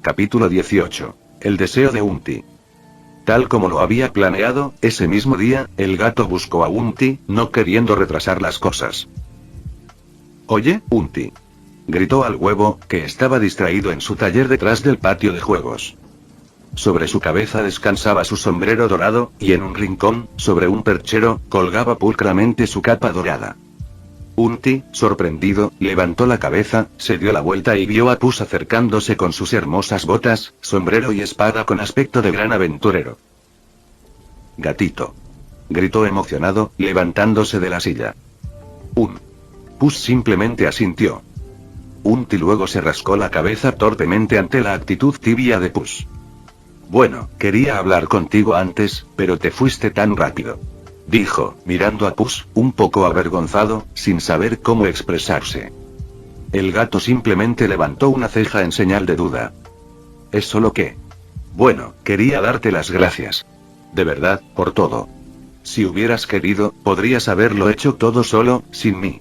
Capítulo 18. El deseo de Unti. Tal como lo había planeado, ese mismo día, el gato buscó a Unti, no queriendo retrasar las cosas. «Oye, Unti», gritó al huevo, que estaba distraído en su taller detrás del patio de juegos. Sobre su cabeza descansaba su sombrero dorado, y en un rincón, sobre un perchero, colgaba pulcramente su capa dorada. Unti, sorprendido, levantó la cabeza, se dio la vuelta y vio a Puss acercándose con sus hermosas botas, sombrero y espada con aspecto de gran aventurero. «Gatito», gritó emocionado, levantándose de la silla. Puss simplemente asintió. Unti luego se rascó la cabeza torpemente ante la actitud tibia de Puss. «Bueno, quería hablar contigo antes, pero te fuiste tan rápido», dijo, mirando a Puss, un poco avergonzado, sin saber cómo expresarse. El gato simplemente levantó una ceja en señal de duda. «¿Es solo que? Bueno, quería darte las gracias. De verdad, por todo. Si hubieras querido, podrías haberlo hecho todo solo, sin mí.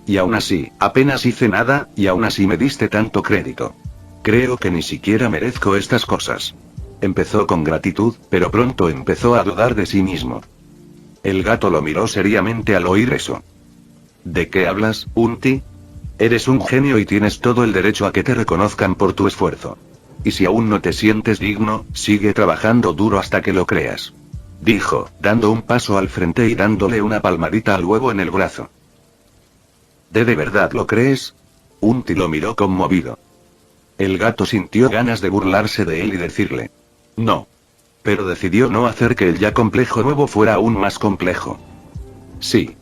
Y aún así, apenas hice nada, y aún así me diste tanto crédito. Creo que ni siquiera merezco estas cosas». Empezó con gratitud, pero pronto empezó a dudar de sí mismo. El gato lo miró seriamente al oír eso. «¿De qué hablas, Unti? Eres un genio y tienes todo el derecho a que te reconozcan por tu esfuerzo. Y si aún no te sientes digno, sigue trabajando duro hasta que lo creas», dijo, dando un paso al frente y dándole una palmadita al huevo en el brazo. ¿De verdad lo crees?» Unti lo miró conmovido. El gato sintió ganas de burlarse de él y decirle: «No». Pero decidió no hacer que el ya complejo huevo fuera aún más complejo. «Sí»,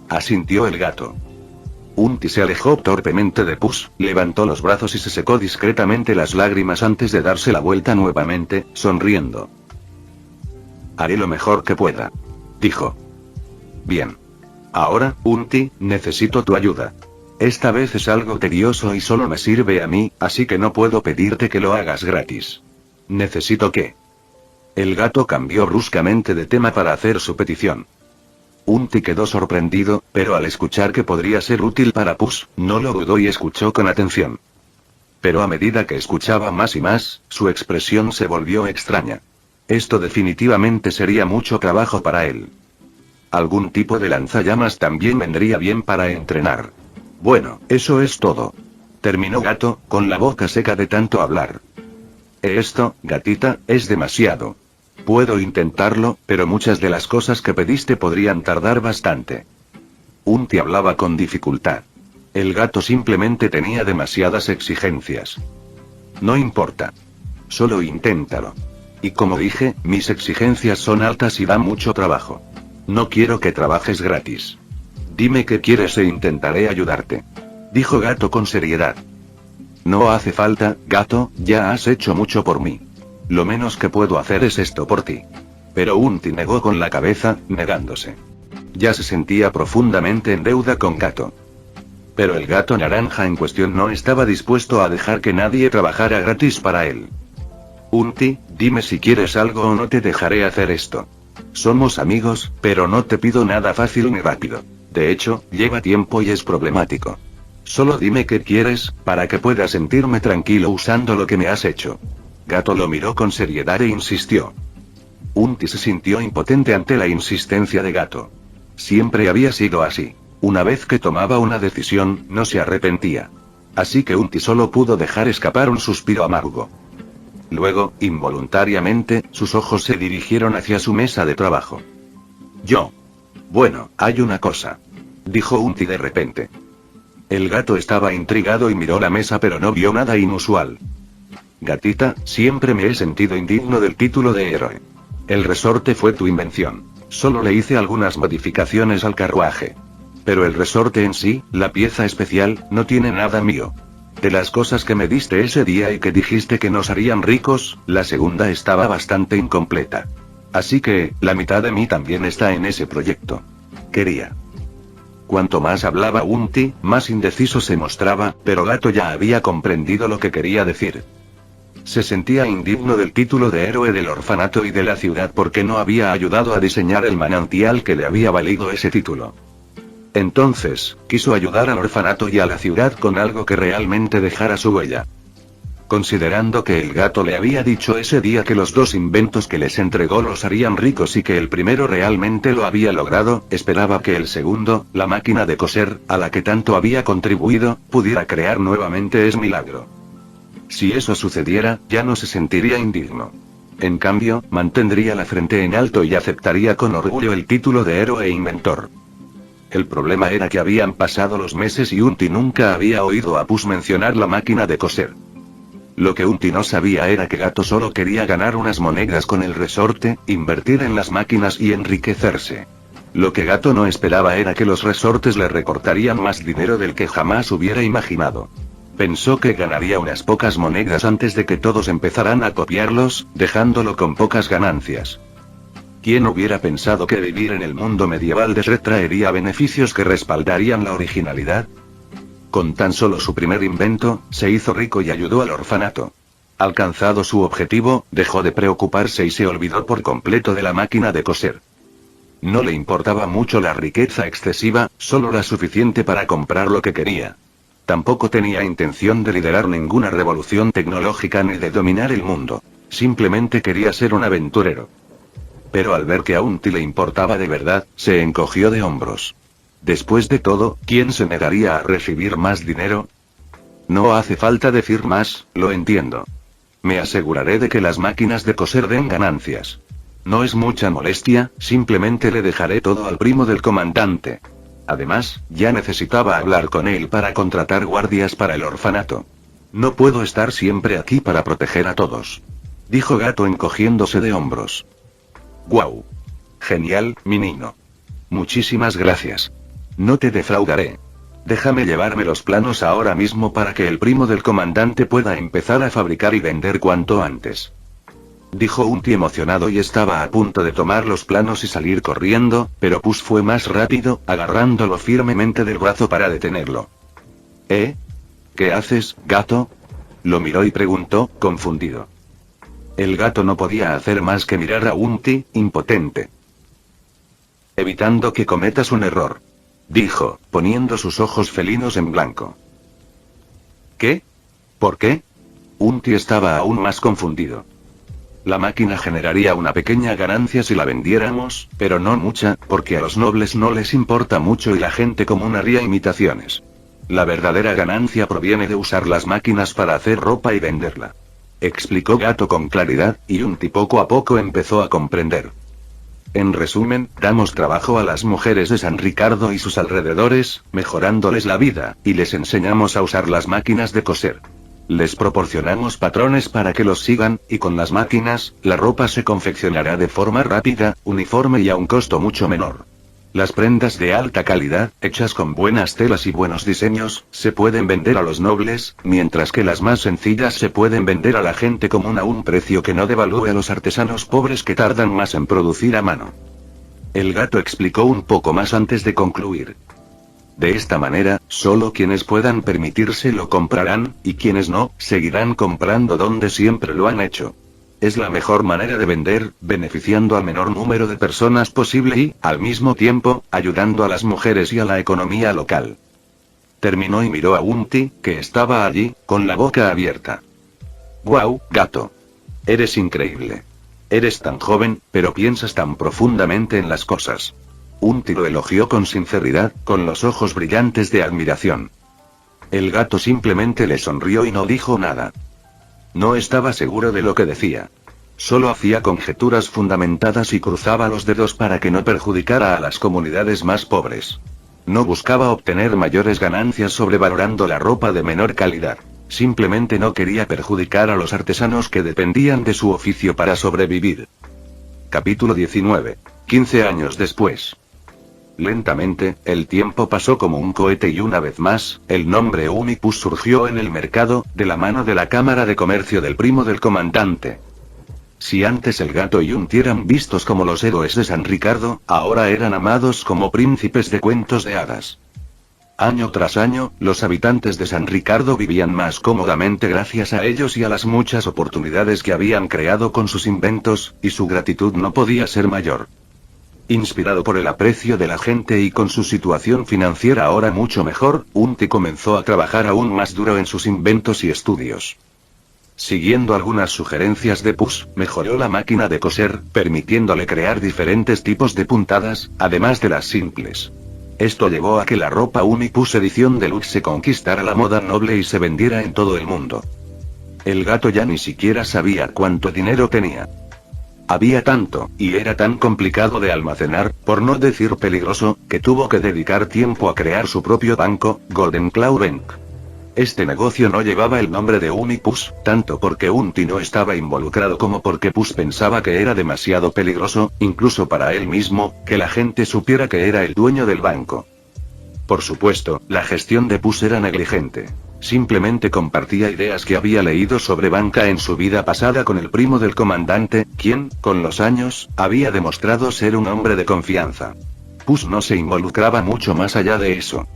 asintió el gato. Unti se alejó torpemente de Puss, levantó los brazos y se secó discretamente las lágrimas antes de darse la vuelta nuevamente, sonriendo. «Haré lo mejor que pueda», dijo. «Bien. Ahora, Unti, necesito tu ayuda. Esta vez es algo tedioso y solo me sirve a mí, así que no puedo pedirte que lo hagas gratis. Necesito que...». El gato cambió bruscamente de tema para hacer su petición. Unti quedó sorprendido, pero al escuchar que podría ser útil para Puss, no lo dudó y escuchó con atención. Pero a medida que escuchaba más y más, su expresión se volvió extraña. Esto definitivamente sería mucho trabajo para él. Algún tipo de lanzallamas también vendría bien para entrenar. «Bueno, eso es todo», terminó Gato, con la boca seca de tanto hablar. «Esto, gatita, es demasiado. Puedo intentarlo, pero muchas de las cosas que pediste podrían tardar bastante». Unti hablaba con dificultad. El gato simplemente tenía demasiadas exigencias. «No importa. Solo inténtalo. Y como dije, mis exigencias son altas y dan mucho trabajo. No quiero que trabajes gratis. Dime qué quieres e intentaré ayudarte», dijo Gato con seriedad. «No hace falta, gato, ya has hecho mucho por mí. Lo menos que puedo hacer es esto por ti». Pero Unti negó con la cabeza, negándose. Ya se sentía profundamente en deuda con Gato. Pero el gato naranja en cuestión no estaba dispuesto a dejar que nadie trabajara gratis para él. «Unti, dime si quieres algo o no te dejaré hacer esto. Somos amigos, pero no te pido nada fácil ni rápido. De hecho, lleva tiempo y es problemático. Solo dime qué quieres, para que pueda sentirme tranquilo usando lo que me has hecho». Gato lo miró con seriedad e insistió. Unti se sintió impotente ante la insistencia de Gato. Siempre había sido así. Una vez que tomaba una decisión, no se arrepentía. Así que Unti solo pudo dejar escapar un suspiro amargo. Luego, involuntariamente, sus ojos se dirigieron hacia su mesa de trabajo. «Bueno, hay una cosa», dijo Unti de repente. El gato estaba intrigado y miró la mesa pero no vio nada inusual. «Gatita, siempre me he sentido indigno del título de héroe. El resorte fue tu invención. Solo le hice algunas modificaciones al carruaje. Pero el resorte en sí, la pieza especial, no tiene nada mío. De las cosas que me diste ese día y que dijiste que nos harían ricos, la segunda estaba bastante incompleta. Así que, la mitad de mí también está en ese proyecto. Quería». Cuanto más hablaba Unti, más indeciso se mostraba, pero Gato ya había comprendido lo que quería decir. Se sentía indigno del título de héroe del orfanato y de la ciudad porque no había ayudado a diseñar el manantial que le había valido ese título. Entonces, quiso ayudar al orfanato y a la ciudad con algo que realmente dejara su huella. Considerando que el gato le había dicho ese día que los dos inventos que les entregó los harían ricos y que el primero realmente lo había logrado, esperaba que el segundo, la máquina de coser, a la que tanto había contribuido, pudiera crear nuevamente ese milagro. Si eso sucediera, ya no se sentiría indigno. En cambio, mantendría la frente en alto y aceptaría con orgullo el título de héroe e inventor. El problema era que habían pasado los meses y Unti nunca había oído a Puss mencionar la máquina de coser. Lo que Unti no sabía era que Gato solo quería ganar unas monedas con el resorte, invertir en las máquinas y enriquecerse. Lo que Gato no esperaba era que los resortes le recortarían más dinero del que jamás hubiera imaginado. Pensó que ganaría unas pocas monedas antes de que todos empezaran a copiarlos, dejándolo con pocas ganancias. ¿Quién hubiera pensado que vivir en el mundo medieval de Shrek traería beneficios que respaldarían la originalidad? Con tan solo su primer invento, se hizo rico y ayudó al orfanato. Alcanzado su objetivo, dejó de preocuparse y se olvidó por completo de la máquina de coser. No le importaba mucho la riqueza excesiva, solo la suficiente para comprar lo que quería. Tampoco tenía intención de liderar ninguna revolución tecnológica ni de dominar el mundo. Simplemente quería ser un aventurero. Pero al ver que a Unti le importaba de verdad, se encogió de hombros. Después de todo, ¿quién se negaría a recibir más dinero? No hace falta decir más, lo entiendo. Me aseguraré de que las máquinas de coser den ganancias. No es mucha molestia, simplemente le dejaré todo al primo del comandante. Además, ya necesitaba hablar con él para contratar guardias para el orfanato. No puedo estar siempre aquí para proteger a todos, dijo Gato encogiéndose de hombros. Guau. Genial, mi niño. Muchísimas gracias. No te defraudaré. Déjame llevarme los planos ahora mismo para que el primo del comandante pueda empezar a fabricar y vender cuanto antes. Dijo Unti emocionado y estaba a punto de tomar los planos y salir corriendo, pero Puss fue más rápido, agarrándolo firmemente del brazo para detenerlo. ¿Qué haces, gato? Lo miró y preguntó, confundido. El gato no podía hacer más que mirar a Unti, impotente. Evitando que cometas un error, dijo, poniendo sus ojos felinos en blanco. ¿Qué? ¿Por qué? Unti estaba aún más confundido. La máquina generaría una pequeña ganancia si la vendiéramos, pero no mucha, porque a los nobles no les importa mucho y la gente común haría imitaciones. La verdadera ganancia proviene de usar las máquinas para hacer ropa y venderla. Explicó Gato con claridad, y Unti poco a poco empezó a comprender. En resumen, damos trabajo a las mujeres de San Ricardo y sus alrededores, mejorándoles la vida, y les enseñamos a usar las máquinas de coser. Les proporcionamos patrones para que los sigan, y con las máquinas, la ropa se confeccionará de forma rápida, uniforme y a un costo mucho menor. Las prendas de alta calidad, hechas con buenas telas y buenos diseños, se pueden vender a los nobles, mientras que las más sencillas se pueden vender a la gente común a un precio que no devalúe a los artesanos pobres que tardan más en producir a mano. El gato explicó un poco más antes de concluir. De esta manera, solo quienes puedan permitirse lo comprarán, y quienes no, seguirán comprando donde siempre lo han hecho. Es la mejor manera de vender, beneficiando al menor número de personas posible y, al mismo tiempo, ayudando a las mujeres y a la economía local. Terminó y miró a Unti, que estaba allí, con la boca abierta. ¡Guau, gato! Eres increíble. Eres tan joven, pero piensas tan profundamente en las cosas. Unti lo elogió con sinceridad, con los ojos brillantes de admiración. El gato simplemente le sonrió y no dijo nada. No estaba seguro de lo que decía. Solo hacía conjeturas fundamentadas y cruzaba los dedos para que no perjudicara a las comunidades más pobres. No buscaba obtener mayores ganancias sobrevalorando la ropa de menor calidad. Simplemente no quería perjudicar a los artesanos que dependían de su oficio para sobrevivir. Capítulo 19. 15 años después. Lentamente, el tiempo pasó como un cohete y una vez más, el nombre Unipus surgió en el mercado, de la mano de la Cámara de Comercio del primo del comandante. Si antes el gato y Unti eran vistos como los héroes de San Ricardo, ahora eran amados como príncipes de cuentos de hadas. Año tras año, los habitantes de San Ricardo vivían más cómodamente gracias a ellos y a las muchas oportunidades que habían creado con sus inventos, y su gratitud no podía ser mayor. Inspirado por el aprecio de la gente y con su situación financiera ahora mucho mejor, Unti comenzó a trabajar aún más duro en sus inventos y estudios. Siguiendo algunas sugerencias de Puss, mejoró la máquina de coser, permitiéndole crear diferentes tipos de puntadas, además de las simples. Esto llevó a que la ropa Unipuss edición deluxe se conquistara la moda noble y se vendiera en todo el mundo. El gato ya ni siquiera sabía cuánto dinero tenía. Había tanto, y era tan complicado de almacenar, por no decir peligroso, que tuvo que dedicar tiempo a crear su propio banco, Golden Claw Bank. Este negocio no llevaba el nombre de Unipuss, tanto porque Unti no estaba involucrado como porque Puss pensaba que era demasiado peligroso, incluso para él mismo, que la gente supiera que era el dueño del banco. Por supuesto, la gestión de Puss era negligente. Simplemente compartía ideas que había leído sobre banca en su vida pasada con el primo del comandante, quien, con los años, había demostrado ser un hombre de confianza. Puss no se involucraba mucho más allá de eso.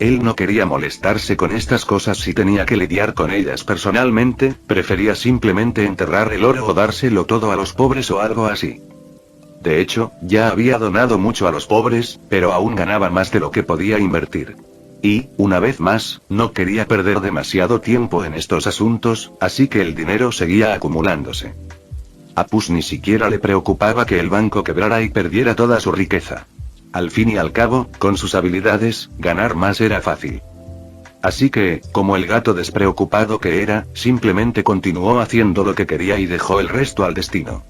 Él no quería molestarse con estas cosas si tenía que lidiar con ellas personalmente, prefería simplemente enterrar el oro o dárselo todo a los pobres o algo así. De hecho, ya había donado mucho a los pobres, pero aún ganaba más de lo que podía invertir. Y, una vez más, no quería perder demasiado tiempo en estos asuntos, así que el dinero seguía acumulándose. A Puss ni siquiera le preocupaba que el banco quebrara y perdiera toda su riqueza. Al fin y al cabo, con sus habilidades, ganar más era fácil. Así que, como el gato despreocupado que era, simplemente continuó haciendo lo que quería y dejó el resto al destino.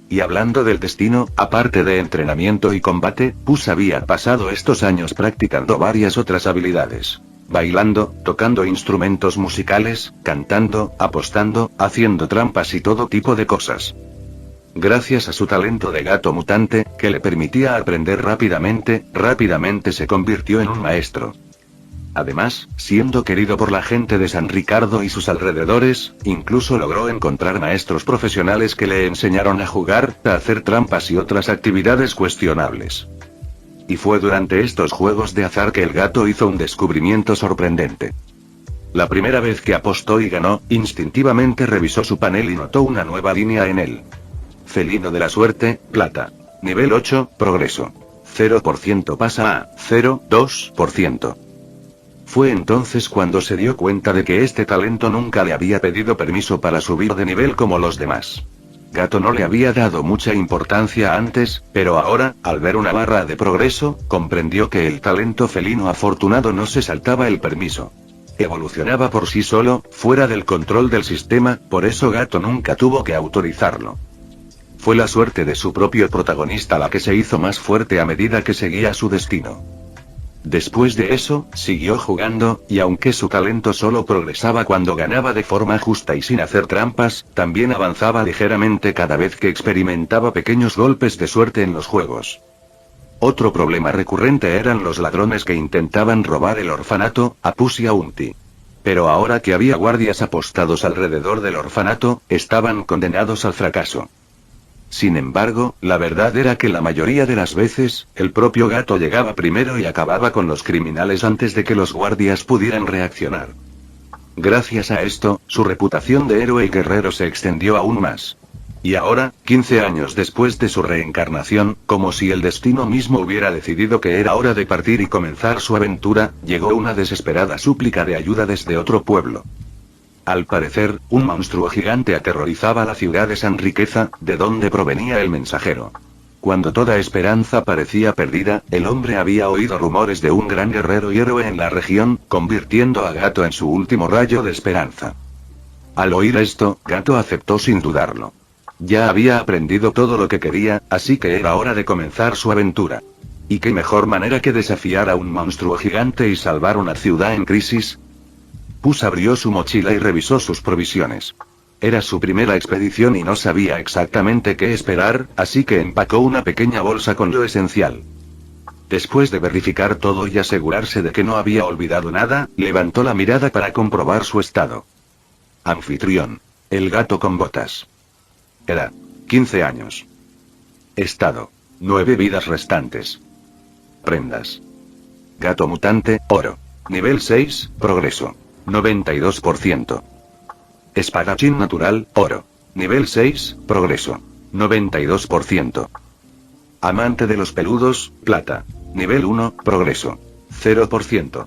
Y hablando del destino, aparte de entrenamiento y combate, Puss había pasado estos años practicando varias otras habilidades. Bailando, tocando instrumentos musicales, cantando, apostando, haciendo trampas y todo tipo de cosas. Gracias a su talento de gato mutante, que le permitía aprender rápidamente se convirtió en un maestro. Además, siendo querido por la gente de San Ricardo y sus alrededores, incluso logró encontrar maestros profesionales que le enseñaron a jugar, a hacer trampas y otras actividades cuestionables. Y fue durante estos juegos de azar que el gato hizo un descubrimiento sorprendente. La primera vez que apostó y ganó, instintivamente revisó su panel y notó una nueva línea en él. Felino de la suerte, plata. Nivel 8, progreso. 0% pasa a 0,2%. Fue entonces cuando se dio cuenta de que este talento nunca le había pedido permiso para subir de nivel como los demás. Gato no le había dado mucha importancia antes, pero ahora, al ver una barra de progreso, comprendió que el talento felino afortunado no se saltaba el permiso. Evolucionaba por sí solo, fuera del control del sistema, por eso Gato nunca tuvo que autorizarlo. Fue la suerte de su propio protagonista la que se hizo más fuerte a medida que seguía su destino. Después de eso, siguió jugando, y aunque su talento solo progresaba cuando ganaba de forma justa y sin hacer trampas, también avanzaba ligeramente cada vez que experimentaba pequeños golpes de suerte en los juegos. Otro problema recurrente eran los ladrones que intentaban robar el orfanato, a Puss y a Unti. Pero ahora que había guardias apostados alrededor del orfanato, estaban condenados al fracaso. Sin embargo, la verdad era que la mayoría de las veces, el propio gato llegaba primero y acababa con los criminales antes de que los guardias pudieran reaccionar. Gracias a esto, su reputación de héroe y guerrero se extendió aún más. Y ahora, 15 años después de su reencarnación, como si el destino mismo hubiera decidido que era hora de partir y comenzar su aventura, llegó una desesperada súplica de ayuda desde otro pueblo. Al parecer, un monstruo gigante aterrorizaba la ciudad de San Riqueza, de donde provenía el mensajero. Cuando toda esperanza parecía perdida, el hombre había oído rumores de un gran guerrero y héroe en la región, convirtiendo a Gato en su último rayo de esperanza. Al oír esto, Gato aceptó sin dudarlo. Ya había aprendido todo lo que quería, así que era hora de comenzar su aventura. ¿Y qué mejor manera que desafiar a un monstruo gigante y salvar una ciudad en crisis? Puss abrió su mochila y revisó sus provisiones. Era su primera expedición y no sabía exactamente qué esperar, así que empacó una pequeña bolsa con lo esencial. Después de verificar todo y asegurarse de que no había olvidado nada, levantó la mirada para comprobar su estado. Anfitrión. El gato con botas. Edad. 15 años. Estado. 9 vidas restantes. Prendas. Gato mutante, oro. Nivel 6, progreso. 92%. Espadachín natural, oro. Nivel 6, progreso. 92%. Amante de los peludos, plata. Nivel 1, progreso. 0%.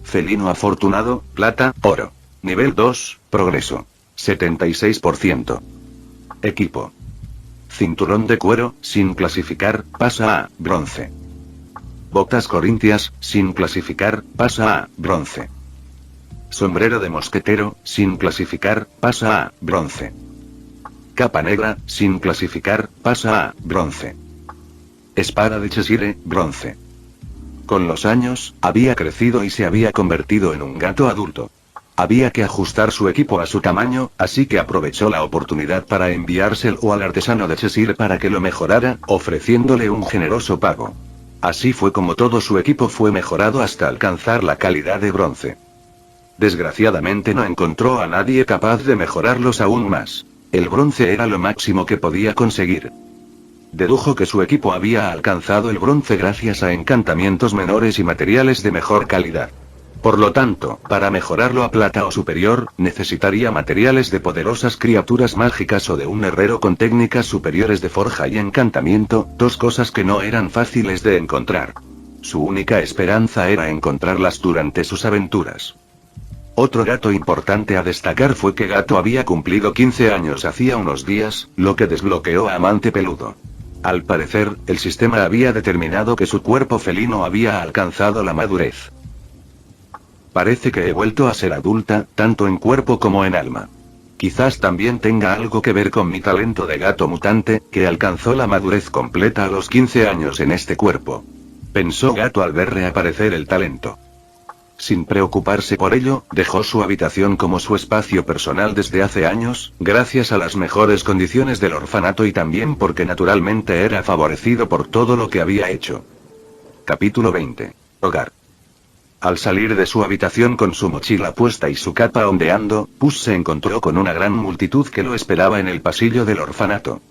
Felino afortunado, plata, oro. Nivel 2, progreso. 76%. Equipo. Cinturón de cuero, sin clasificar, pasa a bronce. Botas corintias, sin clasificar, pasa a bronce. Sombrero de mosquetero, sin clasificar, pasa a bronce. Capa negra, sin clasificar, pasa a bronce. Espada de Cheshire, bronce. Con los años, había crecido y se había convertido en un gato adulto. Había que ajustar su equipo a su tamaño, así que aprovechó la oportunidad para enviárselo al artesano de Cheshire para que lo mejorara, ofreciéndole un generoso pago. Así fue como todo su equipo fue mejorado hasta alcanzar la calidad de bronce. Desgraciadamente no encontró a nadie capaz de mejorarlos aún más. El bronce era lo máximo que podía conseguir. Dedujo que su equipo había alcanzado el bronce gracias a encantamientos menores y materiales de mejor calidad. Por lo tanto, para mejorarlo a plata o superior, necesitaría materiales de poderosas criaturas mágicas o de un herrero con técnicas superiores de forja y encantamiento, dos cosas que no eran fáciles de encontrar. Su única esperanza era encontrarlas durante sus aventuras. Otro dato importante a destacar fue que Gato había cumplido 15 años hacía unos días, lo que desbloqueó a Amante Peludo. Al parecer, el sistema había determinado que su cuerpo felino había alcanzado la madurez. Parece que he vuelto a ser adulta, tanto en cuerpo como en alma. Quizás también tenga algo que ver con mi talento de gato mutante, que alcanzó la madurez completa a los 15 años en este cuerpo. Pensó Gato al ver reaparecer el talento. Sin preocuparse por ello, dejó su habitación como su espacio personal desde hace años, gracias a las mejores condiciones del orfanato y también porque naturalmente era favorecido por todo lo que había hecho. Capítulo 20. Hogar. Al salir de su habitación con su mochila puesta y su capa ondeando, Puss se encontró con una gran multitud que lo esperaba en el pasillo del orfanato.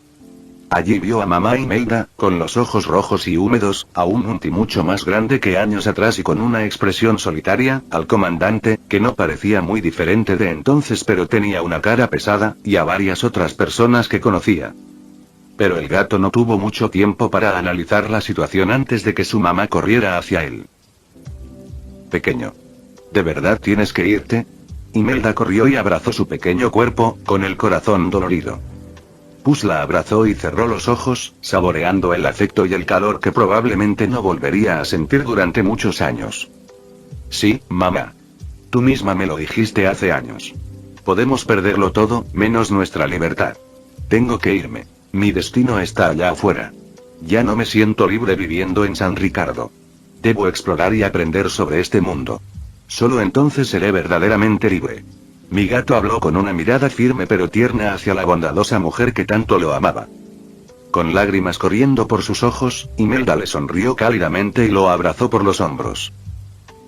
Allí vio a mamá Imelda, con los ojos rojos y húmedos, a un Unti mucho más grande que años atrás y con una expresión solitaria, al comandante, que no parecía muy diferente de entonces pero tenía una cara pesada, y a varias otras personas que conocía. Pero el gato no tuvo mucho tiempo para analizar la situación antes de que su mamá corriera hacia él. Pequeño. ¿De verdad tienes que irte? Imelda corrió y abrazó su pequeño cuerpo, con el corazón dolorido. Puss la abrazó y cerró los ojos, saboreando el afecto y el calor que probablemente no volvería a sentir durante muchos años. Sí, mamá. Tú misma me lo dijiste hace años. Podemos perderlo todo, menos nuestra libertad. Tengo que irme. Mi destino está allá afuera. Ya no me siento libre viviendo en San Ricardo. Debo explorar y aprender sobre este mundo. Solo entonces seré verdaderamente libre. Mi gato habló con una mirada firme pero tierna hacia la bondadosa mujer que tanto lo amaba. Con lágrimas corriendo por sus ojos, Imelda le sonrió cálidamente y lo abrazó por los hombros.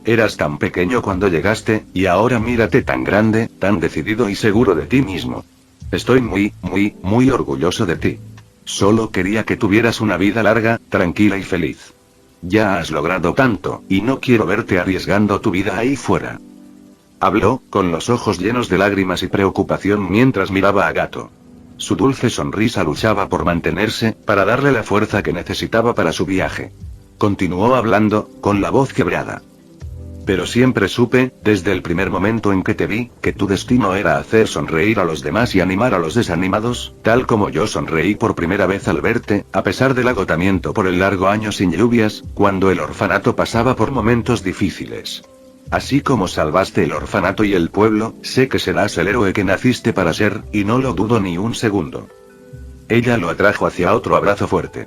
Eras tan pequeño cuando llegaste, y ahora mírate tan grande, tan decidido y seguro de ti mismo. Estoy muy orgulloso de ti. Solo quería que tuvieras una vida larga, tranquila y feliz. Ya has logrado tanto, y no quiero verte arriesgando tu vida ahí fuera. Habló, con los ojos llenos de lágrimas y preocupación mientras miraba a Gato. Su dulce sonrisa luchaba por mantenerse, para darle la fuerza que necesitaba para su viaje. Continuó hablando, con la voz quebrada. Pero siempre supe, desde el primer momento en que te vi, que tu destino era hacer sonreír a los demás y animar a los desanimados, tal como yo sonreí por primera vez al verte, a pesar del agotamiento por el largo año sin lluvias, cuando el orfanato pasaba por momentos difíciles. Así como salvaste el orfanato y el pueblo, sé que serás el héroe que naciste para ser, y no lo dudo ni un segundo. Ella lo atrajo hacia otro abrazo fuerte.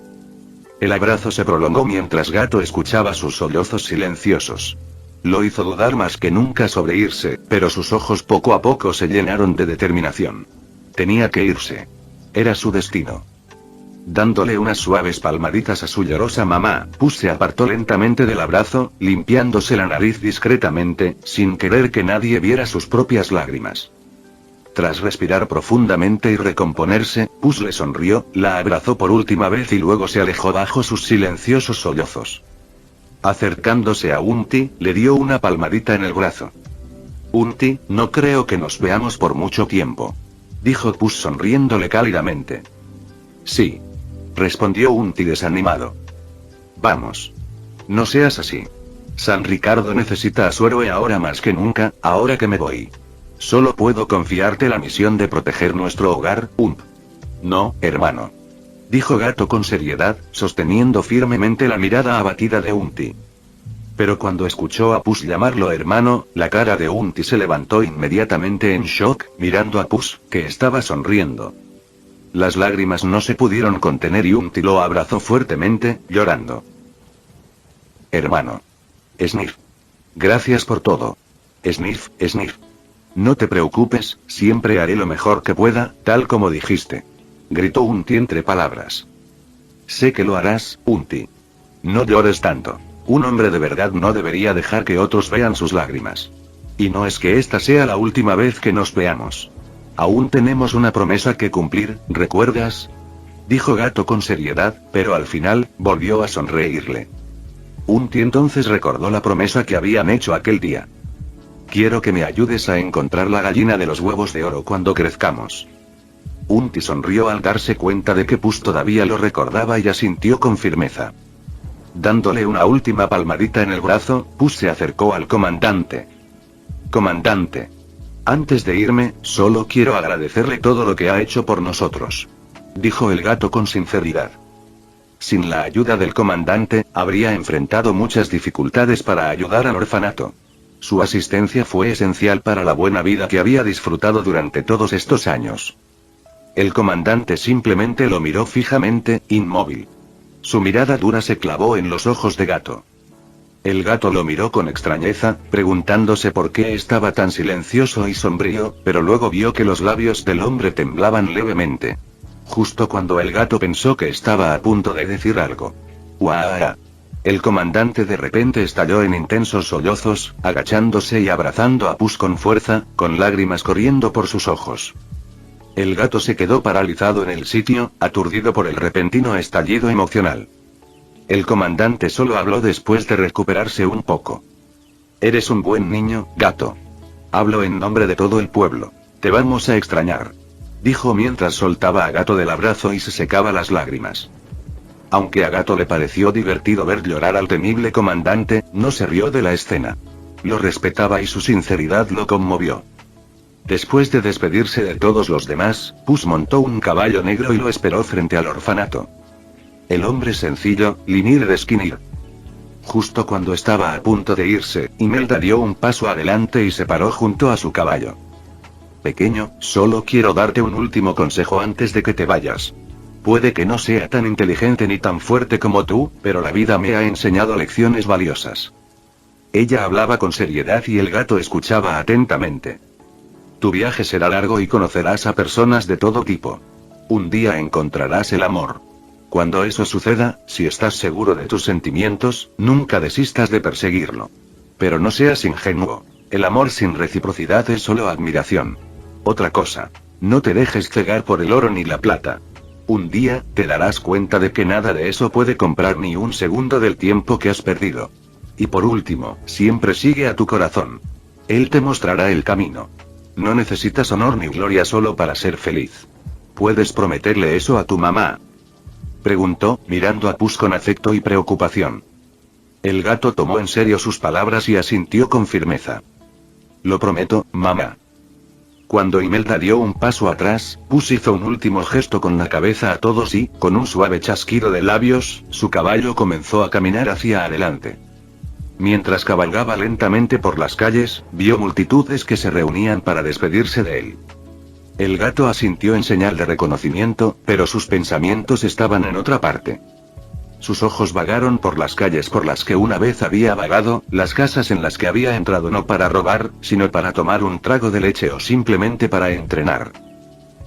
El abrazo se prolongó mientras Gato escuchaba sus sollozos silenciosos. Lo hizo dudar más que nunca sobre irse, pero sus ojos poco a poco se llenaron de determinación. Tenía que irse. Era su destino. Dándole unas suaves palmaditas a su llorosa mamá, Puss se apartó lentamente del abrazo, limpiándose la nariz discretamente, sin querer que nadie viera sus propias lágrimas. Tras respirar profundamente y recomponerse, Puss le sonrió, la abrazó por última vez y luego se alejó bajo sus silenciosos sollozos. Acercándose a Unti, le dio una palmadita en el brazo. Unti, no creo que nos veamos por mucho tiempo. Dijo Puss sonriéndole cálidamente. Sí. Respondió Unti desanimado. Vamos. No seas así. San Ricardo necesita a su héroe ahora más que nunca, ahora que me voy. Solo puedo confiarte la misión de proteger nuestro hogar, Ump. No, hermano. Dijo Gato con seriedad, sosteniendo firmemente la mirada abatida de Unti. Pero cuando escuchó a Puss llamarlo hermano, la cara de Unti se levantó inmediatamente en shock, mirando a Puss, que estaba sonriendo. Las lágrimas no se pudieron contener y Unti lo abrazó fuertemente, llorando. Hermano. Sniff. Gracias por todo. Sniff, Sniff. No te preocupes, siempre haré lo mejor que pueda, tal como dijiste. Gritó Unti entre palabras. Sé que lo harás, Unti. No llores tanto. Un hombre de verdad no debería dejar que otros vean sus lágrimas. Y no es que esta sea la última vez que nos veamos. Aún tenemos una promesa que cumplir, ¿recuerdas? Dijo Gato con seriedad, pero al final, volvió a sonreírle. Unti entonces recordó la promesa que habían hecho aquel día. Quiero que me ayudes a encontrar la gallina de los huevos de oro cuando crezcamos. Unti sonrió al darse cuenta de que Puss todavía lo recordaba y asintió con firmeza. Dándole una última palmadita en el brazo, Puss se acercó al comandante. Comandante. Antes de irme, solo quiero agradecerle todo lo que ha hecho por nosotros. Dijo el gato con sinceridad. Sin la ayuda del comandante, habría enfrentado muchas dificultades para ayudar al orfanato. Su asistencia fue esencial para la buena vida que había disfrutado durante todos estos años. El comandante simplemente lo miró fijamente, inmóvil. Su mirada dura se clavó en los ojos de Gato. El gato lo miró con extrañeza, preguntándose por qué estaba tan silencioso y sombrío, pero luego vio que los labios del hombre temblaban levemente. Justo cuando el gato pensó que estaba a punto de decir algo. ¡Uah! El comandante de repente estalló en intensos sollozos, agachándose y abrazando a Puss con fuerza, con lágrimas corriendo por sus ojos. El gato se quedó paralizado en el sitio, aturdido por el repentino estallido emocional. El comandante solo habló después de recuperarse un poco. Eres un buen niño, Gato. Hablo en nombre de todo el pueblo. Te vamos a extrañar. Dijo mientras soltaba a Gato del abrazo y se secaba las lágrimas. Aunque a Gato le pareció divertido ver llorar al temible comandante, no se rió de la escena. Lo respetaba y su sinceridad lo conmovió. Después de despedirse de todos los demás, Puss montó un caballo negro y lo esperó frente al orfanato. El hombre sencillo, Limir de Skinner. Justo cuando estaba a punto de irse, Imelda dio un paso adelante y se paró junto a su caballo. Pequeño, solo quiero darte un último consejo antes de que te vayas. Puede que no sea tan inteligente ni tan fuerte como tú, pero la vida me ha enseñado lecciones valiosas. Ella hablaba con seriedad y el gato escuchaba atentamente. Tu viaje será largo y conocerás a personas de todo tipo. Un día encontrarás el amor. Cuando eso suceda, si estás seguro de tus sentimientos, nunca desistas de perseguirlo. Pero no seas ingenuo. El amor sin reciprocidad es solo admiración. Otra cosa. No te dejes cegar por el oro ni la plata. Un día, te darás cuenta de que nada de eso puede comprar ni un segundo del tiempo que has perdido. Y por último, siempre sigue a tu corazón. Él te mostrará el camino. No necesitas honor ni gloria solo para ser feliz. ¿Puedes prometerle eso a tu mamá? Preguntó, mirando a Puss con afecto y preocupación. El gato tomó en serio sus palabras y asintió con firmeza. Lo prometo, mamá. Cuando Imelda dio un paso atrás, Puss hizo un último gesto con la cabeza a todos y, con un suave chasquido de labios, su caballo comenzó a caminar hacia adelante. Mientras cabalgaba lentamente por las calles, vio multitudes que se reunían para despedirse de él. El gato asintió en señal de reconocimiento, pero sus pensamientos estaban en otra parte. Sus ojos vagaron por las calles por las que una vez había vagado, las casas en las que había entrado no para robar, sino para tomar un trago de leche o simplemente para entrenar.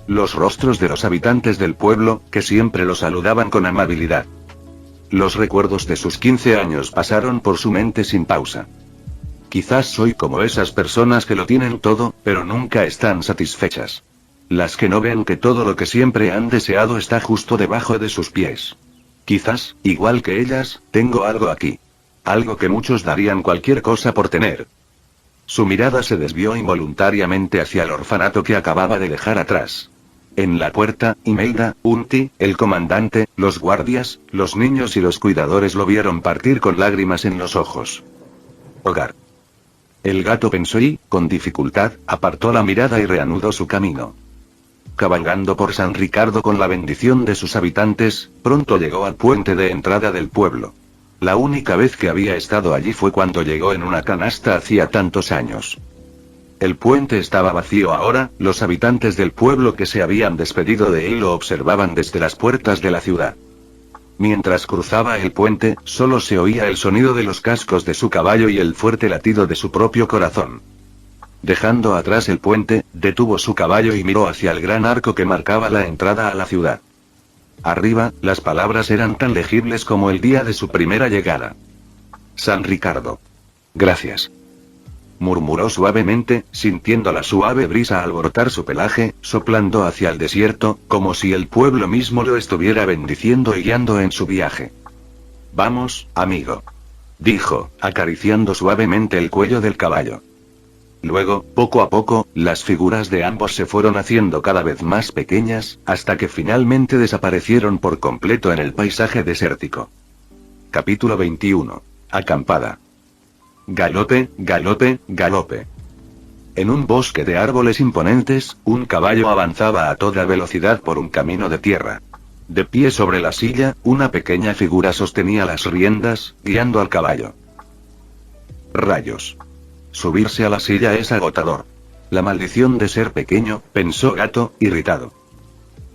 Los rostros de los habitantes del pueblo, que siempre lo saludaban con amabilidad. Los recuerdos de sus 15 años pasaron por su mente sin pausa. Quizás soy como esas personas que lo tienen todo, pero nunca están satisfechas. Las que no ven que todo lo que siempre han deseado está justo debajo de sus pies. Quizás, igual que ellas, tengo algo aquí. Algo que muchos darían cualquier cosa por tener. Su mirada se desvió involuntariamente hacia el orfanato que acababa de dejar atrás. En la puerta, Imelda, Unti, el comandante, los guardias, los niños y los cuidadores lo vieron partir con lágrimas en los ojos. Hogar. El gato pensó y, con dificultad, apartó la mirada y reanudó su camino. Cabalgando por San Ricardo con la bendición de sus habitantes, pronto llegó al puente de entrada del pueblo. La única vez que había estado allí fue cuando llegó en una canasta hacía tantos años. El puente estaba vacío ahora, los habitantes del pueblo que se habían despedido de él lo observaban desde las puertas de la ciudad. Mientras cruzaba el puente, solo se oía el sonido de los cascos de su caballo y el fuerte latido de su propio corazón. Dejando atrás el puente, detuvo su caballo y miró hacia el gran arco que marcaba la entrada a la ciudad. Arriba, las palabras eran tan legibles como el día de su primera llegada. San Ricardo. Gracias. Murmuró suavemente, sintiendo la suave brisa alborotar su pelaje, soplando hacia el desierto, como si el pueblo mismo lo estuviera bendiciendo y guiando en su viaje. Vamos, amigo. Dijo, acariciando suavemente el cuello del caballo. Luego, poco a poco, las figuras de ambos se fueron haciendo cada vez más pequeñas, hasta que finalmente desaparecieron por completo en el paisaje desértico. Capítulo 21. Acampada. Galope, galope, galope. En un bosque de árboles imponentes, un caballo avanzaba a toda velocidad por un camino de tierra. De pie sobre la silla, una pequeña figura sostenía las riendas, guiando al caballo. Rayos. Subirse a la silla es agotador. La maldición de ser pequeño, pensó Gato, irritado.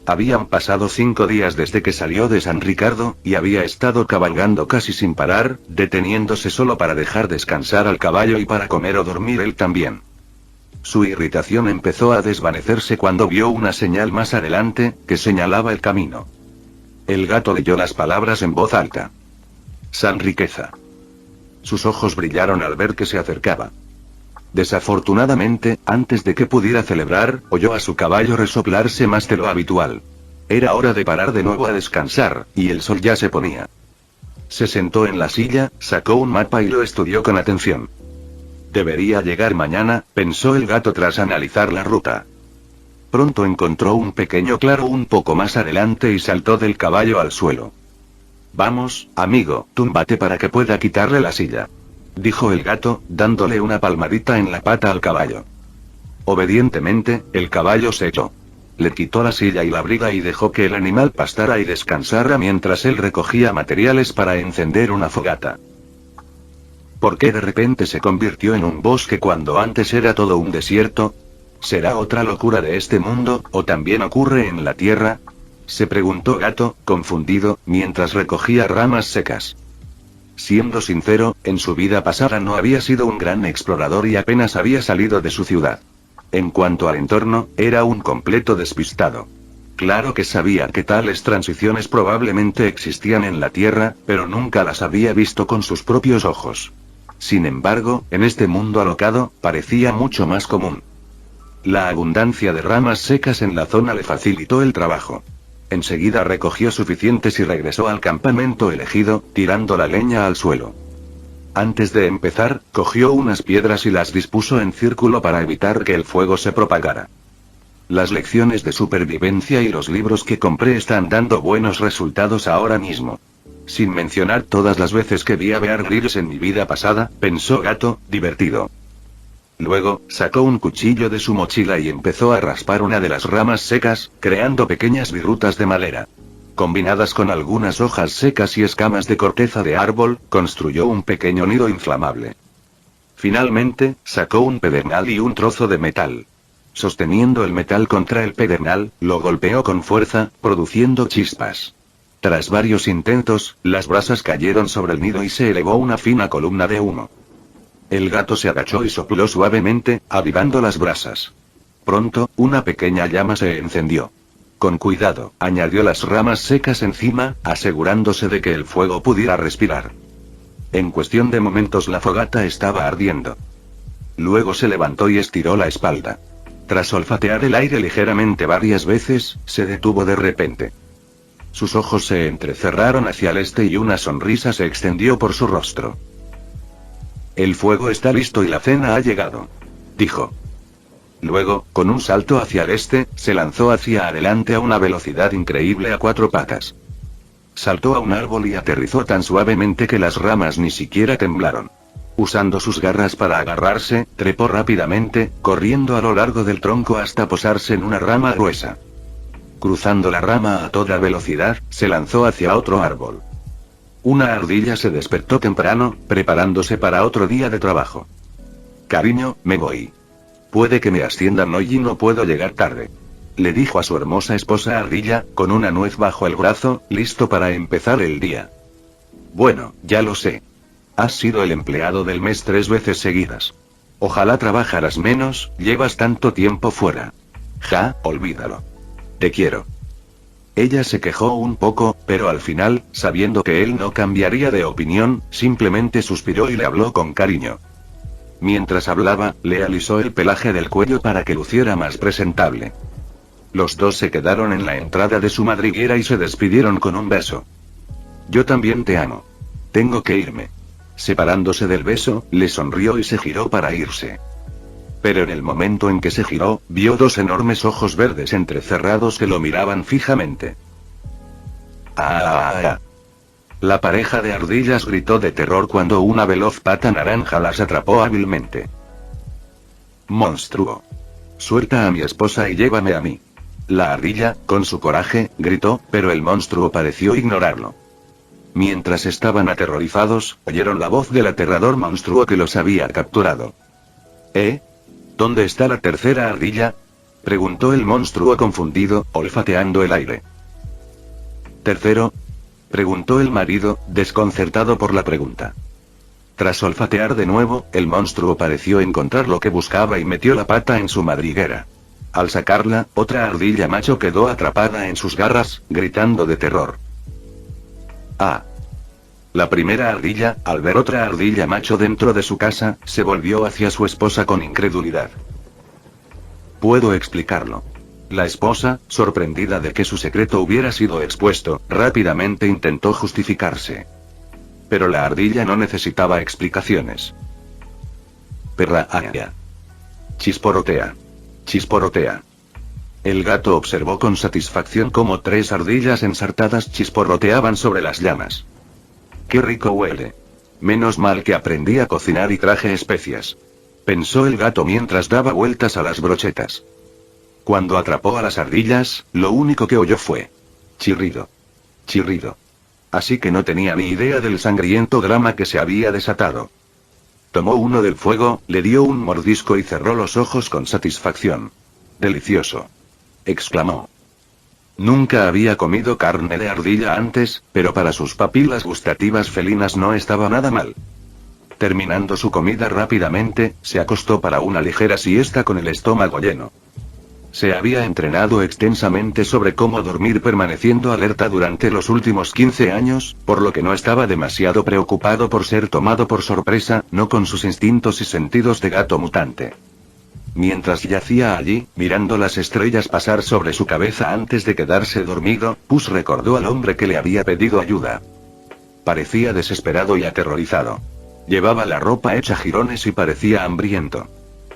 Habían pasado 5 días desde que salió de San Ricardo, y había estado cabalgando casi sin parar, deteniéndose solo para dejar descansar al caballo y para comer o dormir él también. Su irritación empezó a desvanecerse cuando vio una señal más adelante, que señalaba el camino. El gato leyó las palabras en voz alta. San Riqueza. Sus ojos brillaron al ver que se acercaba. Desafortunadamente, antes de que pudiera celebrar, oyó a su caballo resoplarse más de lo habitual. Era hora de parar de nuevo a descansar, y el sol ya se ponía. Se sentó en la silla, sacó un mapa y lo estudió con atención. Debería llegar mañana, pensó el gato tras analizar la ruta. Pronto encontró un pequeño claro un poco más adelante y saltó del caballo al suelo. Vamos, amigo, túmbate para que pueda quitarle la silla. Dijo el gato, dándole una palmadita en la pata al caballo. Obedientemente, el caballo se echó. Le quitó la silla y la briga y dejó que el animal pastara y descansara mientras él recogía materiales para encender una fogata. ¿Por qué de repente se convirtió en un bosque cuando antes era todo un desierto? ¿Será otra locura de este mundo, o también ocurre en la tierra? Se preguntó Gato, confundido, mientras recogía ramas secas. Siendo sincero, en su vida pasada no había sido un gran explorador y apenas había salido de su ciudad. En cuanto al entorno, era un completo despistado. Claro que sabía que tales transiciones probablemente existían en la Tierra, pero nunca las había visto con sus propios ojos. Sin embargo, en este mundo alocado, parecía mucho más común. La abundancia de ramas secas en la zona le facilitó el trabajo. Enseguida recogió suficientes y regresó al campamento elegido, tirando la leña al suelo. Antes de empezar, cogió unas piedras y las dispuso en círculo para evitar que el fuego se propagara. Las lecciones de supervivencia y los libros que compré están dando buenos resultados ahora mismo. Sin mencionar todas las veces que vi a Bear Grylls en mi vida pasada, pensó Gato, divertido. Luego, sacó un cuchillo de su mochila y empezó a raspar una de las ramas secas, creando pequeñas virutas de madera. Combinadas con algunas hojas secas y escamas de corteza de árbol, construyó un pequeño nido inflamable. Finalmente, sacó un pedernal y un trozo de metal. Sosteniendo el metal contra el pedernal, lo golpeó con fuerza, produciendo chispas. Tras varios intentos, las brasas cayeron sobre el nido y se elevó una fina columna de humo. El gato se agachó y sopló suavemente, avivando las brasas. Pronto, una pequeña llama se encendió. Con cuidado, añadió las ramas secas encima, asegurándose de que el fuego pudiera respirar. En cuestión de momentos la fogata estaba ardiendo. Luego se levantó y estiró la espalda. Tras olfatear el aire ligeramente varias veces, se detuvo de repente. Sus ojos se entrecerraron hacia el este y una sonrisa se extendió por su rostro. El fuego está listo y la cena ha llegado, dijo. Luego, con un salto hacia el este, se lanzó hacia adelante a una velocidad increíble a 4 patas. Saltó a un árbol y aterrizó tan suavemente que las ramas ni siquiera temblaron. Usando sus garras para agarrarse, trepó rápidamente, corriendo a lo largo del tronco hasta posarse en una rama gruesa. Cruzando la rama a toda velocidad, se lanzó hacia otro árbol. Una ardilla se despertó temprano, preparándose para otro día de trabajo. Cariño, me voy. Puede que me asciendan hoy y no puedo llegar tarde. Le dijo a su hermosa esposa ardilla, con una nuez bajo el brazo, listo para empezar el día. Bueno, ya lo sé. Has sido el empleado del mes 3 veces seguidas. Ojalá trabajaras menos, llevas tanto tiempo fuera. Ja, olvídalo. Te quiero. Ella se quejó un poco, pero al final, sabiendo que él no cambiaría de opinión, simplemente suspiró y le habló con cariño. Mientras hablaba, le alisó el pelaje del cuello para que luciera más presentable. Los dos se quedaron en la entrada de su madriguera y se despidieron con un beso. Yo también te amo. Tengo que irme. Separándose del beso, le sonrió y se giró para irse. Pero en el momento en que se giró, vio dos enormes ojos verdes entrecerrados que lo miraban fijamente. ¡Ah! La pareja de ardillas gritó de terror cuando una veloz pata naranja las atrapó hábilmente. ¡Monstruo! Suelta a mi esposa y llévame a mí. La ardilla, con su coraje, gritó, pero el monstruo pareció ignorarlo. Mientras estaban aterrorizados, oyeron la voz del aterrador monstruo que los había capturado. ¿Dónde está la tercera ardilla? Preguntó el monstruo confundido, olfateando el aire. ¿Tercero? Preguntó el marido, desconcertado por la pregunta. Tras olfatear de nuevo, el monstruo pareció encontrar lo que buscaba y metió la pata en su madriguera. Al sacarla, otra ardilla macho quedó atrapada en sus garras, gritando de terror. ¡Ah! La primera ardilla, al ver otra ardilla macho dentro de su casa, se volvió hacia su esposa con incredulidad. Puedo explicarlo. La esposa, sorprendida de que su secreto hubiera sido expuesto, rápidamente intentó justificarse. Pero la ardilla no necesitaba explicaciones. Perra. Chisporotea. Chisporotea. El gato observó con satisfacción cómo 3 ardillas ensartadas chisporroteaban sobre las llamas. ¡Qué rico huele! Menos mal que aprendí a cocinar y traje especias. Pensó el gato mientras daba vueltas a las brochetas. Cuando atrapó a las ardillas, lo único que oyó fue chirrido. Chirrido. Así que no tenía ni idea del sangriento drama que se había desatado. Tomó uno del fuego, le dio un mordisco y cerró los ojos con satisfacción. ¡Delicioso!, exclamó. Nunca había comido carne de ardilla antes, pero para sus papilas gustativas felinas no estaba nada mal. Terminando su comida rápidamente, se acostó para una ligera siesta con el estómago lleno. Se había entrenado extensamente sobre cómo dormir permaneciendo alerta durante los últimos 15 años, por lo que no estaba demasiado preocupado por ser tomado por sorpresa, no con sus instintos y sentidos de gato mutante. Mientras yacía allí, mirando las estrellas pasar sobre su cabeza antes de quedarse dormido, Puss recordó al hombre que le había pedido ayuda. Parecía desesperado y aterrorizado. Llevaba la ropa hecha jirones y parecía hambriento.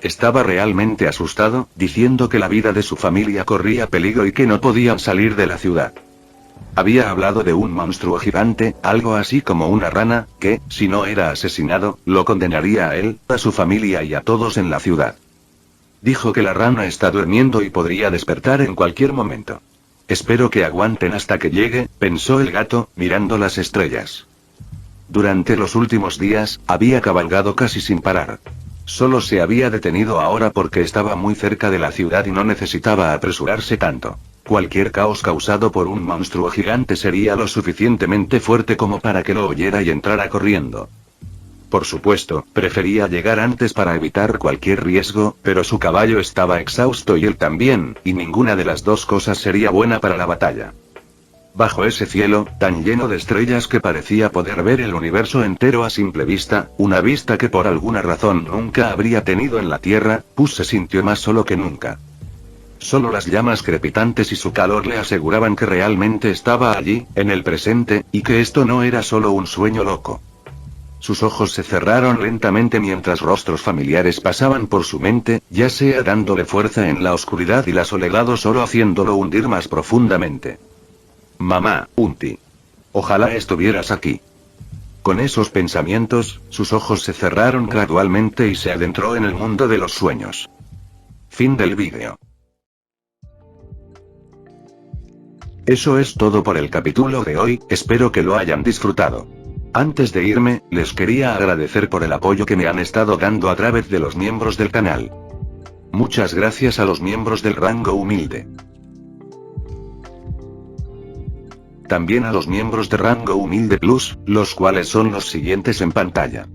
Estaba realmente asustado, diciendo que la vida de su familia corría peligro y que no podían salir de la ciudad. Había hablado de un monstruo gigante, algo así como una rana, que, si no era asesinado, lo condenaría a él, a su familia y a todos en la ciudad. Dijo que la rana está durmiendo y podría despertar en cualquier momento. Espero que aguanten hasta que llegue, pensó el gato, mirando las estrellas. Durante los últimos días, había cabalgado casi sin parar. Solo se había detenido ahora porque estaba muy cerca de la ciudad y no necesitaba apresurarse tanto. Cualquier caos causado por un monstruo gigante sería lo suficientemente fuerte como para que lo oyera y entrara corriendo. Por supuesto, prefería llegar antes para evitar cualquier riesgo, pero su caballo estaba exhausto y él también, y ninguna de las dos cosas sería buena para la batalla. Bajo ese cielo, tan lleno de estrellas que parecía poder ver el universo entero a simple vista, una vista que por alguna razón nunca habría tenido en la Tierra, Puss se sintió más solo que nunca. Solo las llamas crepitantes y su calor le aseguraban que realmente estaba allí, en el presente, y que esto no era solo un sueño loco. Sus ojos se cerraron lentamente mientras rostros familiares pasaban por su mente, ya sea dándole fuerza en la oscuridad y la soledad o solo haciéndolo hundir más profundamente. Mamá, Unti. Ojalá estuvieras aquí. Con esos pensamientos, sus ojos se cerraron gradualmente y se adentró en el mundo de los sueños. Fin del vídeo. Eso es todo por el capítulo de hoy, espero que lo hayan disfrutado. Antes de irme, les quería agradecer por el apoyo que me han estado dando a través de los miembros del canal. Muchas gracias a los miembros del rango humilde. También a los miembros de rango humilde plus, los cuales son los siguientes en pantalla.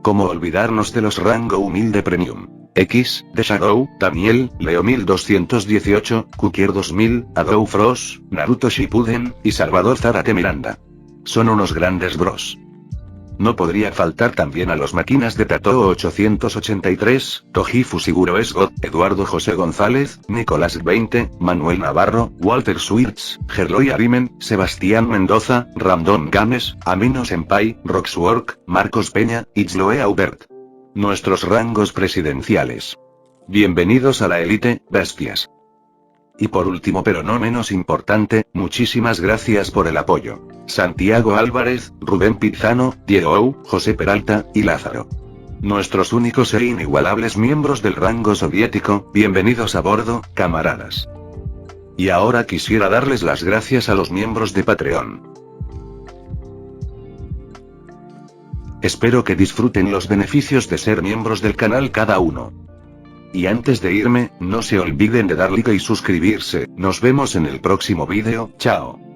¿Cómo olvidarnos de los rango humilde premium? X, The Shadow, Daniel, Leo 1218, Kukier 2000, Adou Frost, Naruto Shippuden, y Salvador Zárate Miranda. Son unos grandes bros. No podría faltar también a los máquinas de Tatoo 883, Toji Fusiguro Esgot, Eduardo José González, Nicolás 20, Manuel Navarro, Walter Schwartz, Gerloy Arimen, Sebastián Mendoza, Random Games, Amino Senpai, Roxwork, Marcos Peña, Itzloe Aubert. Nuestros rangos presidenciales. Bienvenidos a la élite, bestias. Y por último pero no menos importante, muchísimas gracias por el apoyo. Santiago Álvarez, Rubén Pizano, Diego, José Peralta, y Lázaro. Nuestros únicos e inigualables miembros del rango soviético, bienvenidos a bordo, camaradas. Y ahora quisiera darles las gracias a los miembros de Patreon. Espero que disfruten los beneficios de ser miembros del canal cada uno. Y antes de irme, no se olviden de dar like y suscribirse, nos vemos en el próximo vídeo, chao.